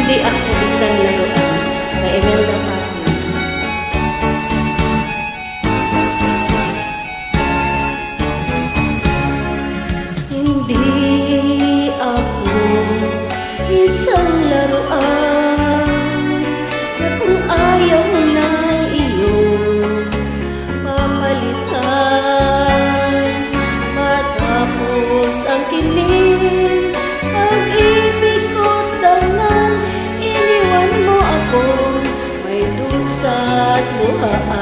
Hindi ako isang laruan, kay Imelda Patti. Hindi ako isang laruan na kung ayaw na iyong pamalitan. Matapos ang kilig, pag-ibig ko't dangan, iniwan mo ako may dusa't luhaan.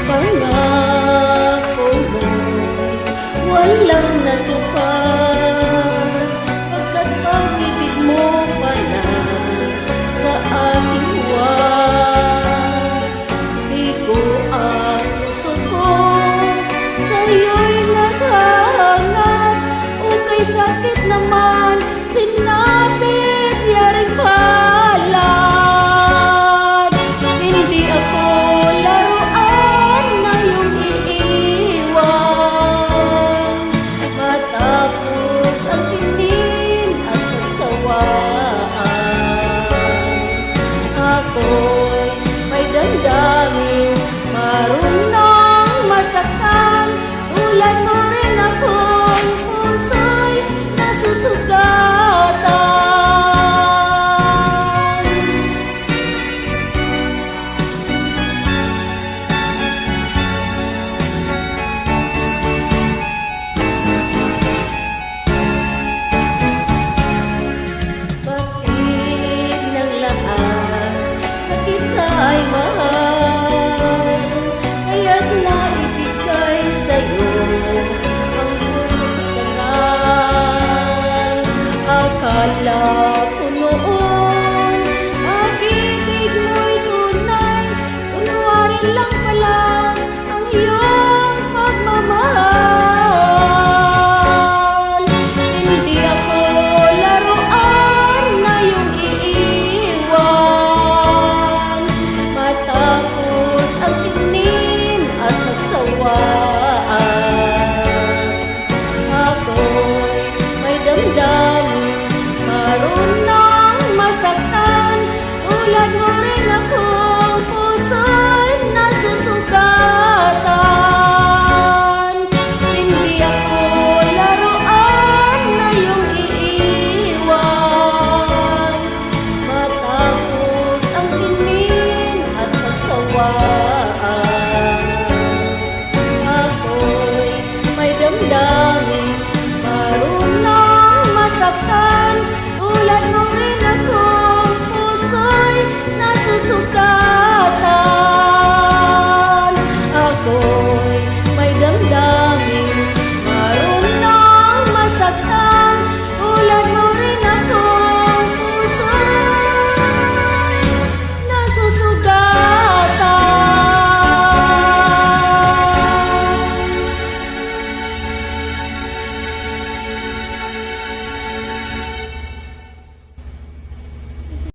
Pangako mo'y walang natupad, pagkat pag-ibig mo pala sa aking huwag. Di ko ang puso ko sa'yo'y naghahangad, o kay sakit naman sinapit yaring palad. Hindi ako laruan na iyong iiwan, matapos ang tingin at pagsawaan. Ako'y may damdamin, marunong masaktan, tulad mo rin akong puso'y nasusugatan. Bakit ng lahat na kita ay mahal, kaya't naibigay sa'yo ang puso't kanal. Akala ko noon pag-ibig mo'y tunay, kunwari lang pala ang iyong pagmamahal. Hindi ako laruan na iyong iiwan, matapos ang tingin at pagsawaan. Ako'y may damdamin, marunong masaktan, tulad mo rin akong puso'y nasusugatan. Hindi ako laruan na iyong iiwan, matapos ang tingin at pagsawaan. Ako'y may damdamin, marunong masaktan, tulad mo rin akong puso'y nasusugatan.